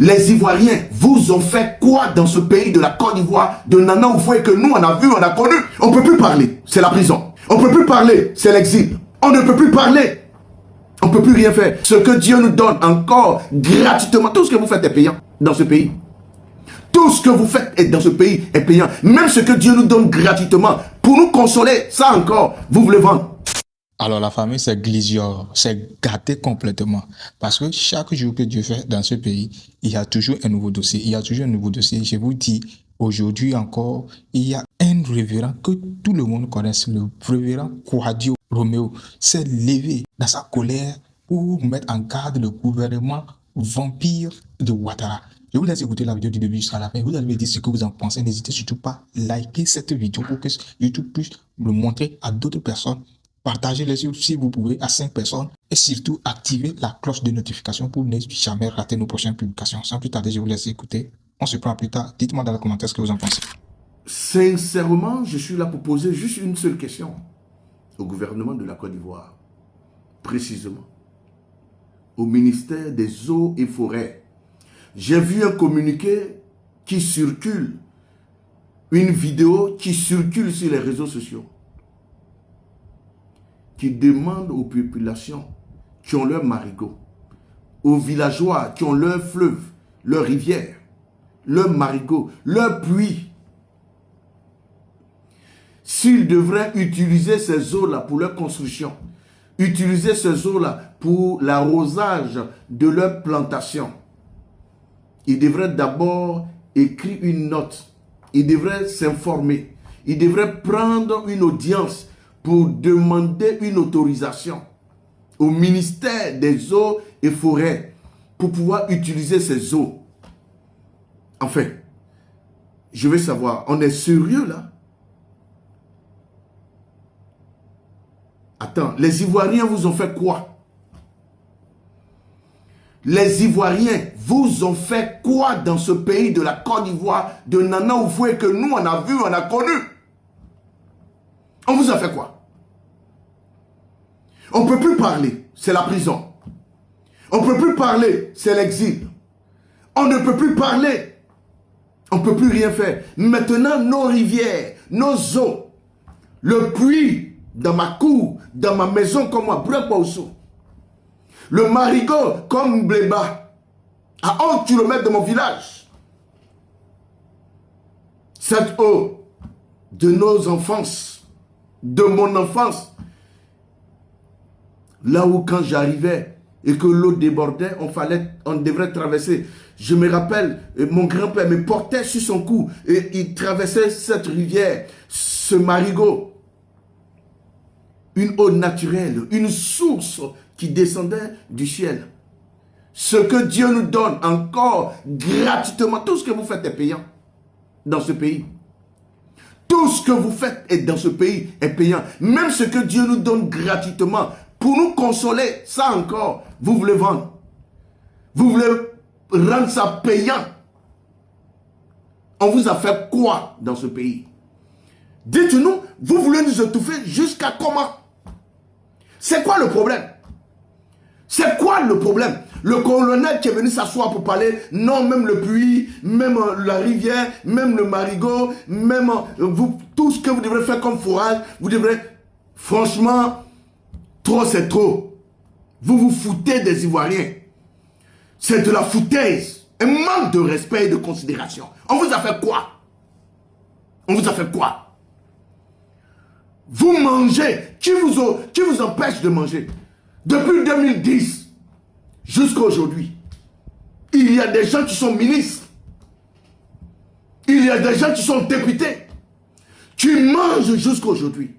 Les Ivoiriens vous ont fait quoi dans ce pays de la Côte d'Ivoire, de Nana Oufoué que nous on a vu, on a connu? On ne peut plus parler, c'est la prison. On ne peut plus parler, c'est l'exil. On ne peut plus parler. On ne peut plus rien faire. Ce que Dieu nous donne encore gratuitement, tout ce que vous faites est payant dans ce pays. Tout ce que vous faites dans ce pays est payant. Même ce que Dieu nous donne gratuitement, pour nous consoler, ça encore, vous voulez vendre. Alors la famille, c'est glisure, c'est gâté complètement. Parce que chaque jour que Dieu fait dans ce pays, il y a toujours un nouveau dossier. Il y a toujours un nouveau dossier. Je vous dis, aujourd'hui encore, il y a un révérend que tout le monde connaît, le révérend Kouadio Roméo, s'est levé dans sa colère pour mettre en garde le gouvernement vampire de Ouattara. Je vous laisse écouter la vidéo du début jusqu'à la fin. Vous allez me dire ce que vous en pensez. N'hésitez surtout pas à liker cette vidéo pour que YouTube puisse le montrer à d'autres personnes. Partagez-les si vous pouvez à 5 personnes et surtout activez la cloche de notification pour ne jamais rater nos prochaines publications. Sans plus tarder, je vous laisse écouter. On se prend plus tard. Dites-moi dans les commentaires ce que vous en pensez. Sincèrement, je suis là pour poser juste une seule question au gouvernement de la Côte d'Ivoire, précisément au ministère des Eaux et Forêts. J'ai vu un communiqué qui circule, une vidéo qui circule sur les réseaux sociaux, qui demande aux populations qui ont leur marigot, aux villageois qui ont leur fleuve, leur rivière, leur marigot, leur puits, s'ils devraient utiliser ces eaux-là pour leur construction, utiliser ces eaux-là pour l'arrosage de leur plantation, ils devraient d'abord écrire une note, ils devraient s'informer, ils devraient prendre une audience pour demander une autorisation au ministère des Eaux et Forêts pour pouvoir utiliser ces eaux. Enfin, je veux savoir, on est sérieux là? Attends, les Ivoiriens vous ont fait quoi? Les Ivoiriens vous ont fait quoi dans ce pays de la Côte d'Ivoire, de Nana Oufoué que nous on a vu, on a connu? On vous a fait quoi? On ne peut plus parler, c'est la prison. On ne peut plus parler, c'est l'exil. On ne peut plus parler. On ne peut plus rien faire. Maintenant, nos rivières, nos eaux, le puits dans ma cour, dans ma maison comme moi, le marigot comme Bléba, à 11 km de mon village. Cette eau de nos enfances, de mon enfance, là où quand j'arrivais et que l'eau débordait, on devrait traverser. Je me rappelle, mon grand-père me portait sur son cou et il traversait cette rivière, ce marigot. Une eau naturelle, une source qui descendait du ciel. Ce que Dieu nous donne encore gratuitement, tout ce que vous faites est payant dans ce pays. Tout ce que vous faites dans ce pays est payant. Même ce que Dieu nous donne gratuitement, pour nous consoler, ça encore, vous voulez vendre. Vous voulez rendre ça payant. On vous a fait quoi dans ce pays? Dites-nous, vous voulez nous étouffer jusqu'à comment? C'est quoi le problème? C'est quoi le problème? Le colonel qui est venu s'asseoir pour parler, non, même le puits, même la rivière, même le marigot, même tout ce que vous devrez faire comme forage, vous devrez, franchement, trop c'est trop. Vous vous foutez des Ivoiriens. C'est de la foutaise. Un manque de respect et de considération. On vous a fait quoi? On vous a fait quoi? Vous mangez. Qui vous empêche de manger? Depuis 2010 jusqu'à aujourd'hui, il y a des gens qui sont ministres. Il y a des gens qui sont députés. Qui mangent jusqu'à aujourd'hui.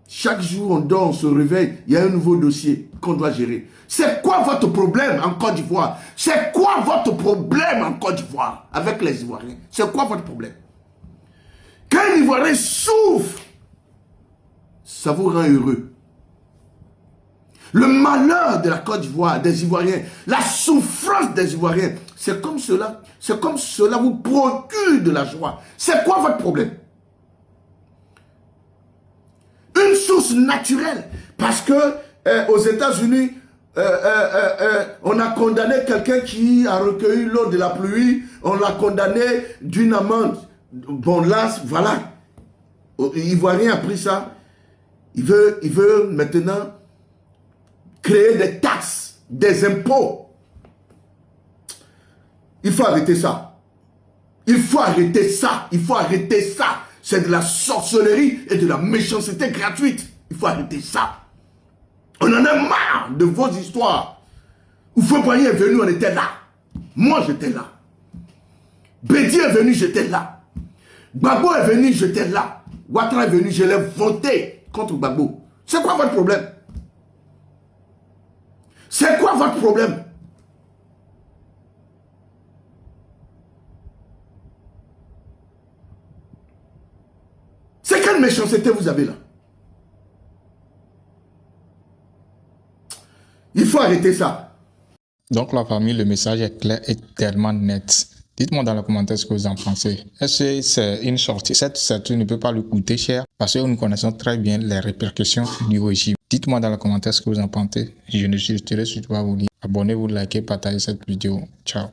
Chaque jour, on dort, on se réveille, il y a un nouveau dossier qu'on doit gérer. C'est quoi votre problème en Côte d'Ivoire? C'est quoi votre problème en Côte d'Ivoire avec les Ivoiriens? C'est quoi votre problème? Quand un Ivoirien souffre, ça vous rend heureux. Le malheur de la Côte d'Ivoire, des Ivoiriens, la souffrance des Ivoiriens, c'est comme cela vous procure de la joie. C'est quoi votre problème? Une source naturelle. Parce que aux États-Unis, on a condamné quelqu'un qui a recueilli l'eau de la pluie, on l'a condamné d'une amende. Bon là, voilà. L'Ivoirien a pris ça. Il veut maintenant créer des taxes, des impôts. Il faut arrêter ça. Il faut arrêter ça. Il faut arrêter ça. C'est de la sorcellerie et de la méchanceté gratuite. Il faut arrêter ça. On en a marre de vos histoires. Houphouët-Boigny est venu, on était là. Moi, j'étais là. Bédié est venu, j'étais là. Gbagbo est venu, j'étais là. Ouattara est venu, je l'ai voté contre Gbagbo. C'est quoi votre problème? C'est quoi votre problème? C'est quelle méchanceté vous avez là? Il faut arrêter ça. Donc la famille, le message est clair et tellement net. Dites-moi dans les commentaires ce que vous en pensez. Est-ce que c'est une sortie? Cette sortie ne peut pas lui coûter cher parce que nous connaissons très bien les répercussions du régime. Dites-moi dans les commentaires ce que vous en pensez. Je ne serai surtout pas vous dire. Abonnez-vous, likez, partagez cette vidéo. Ciao.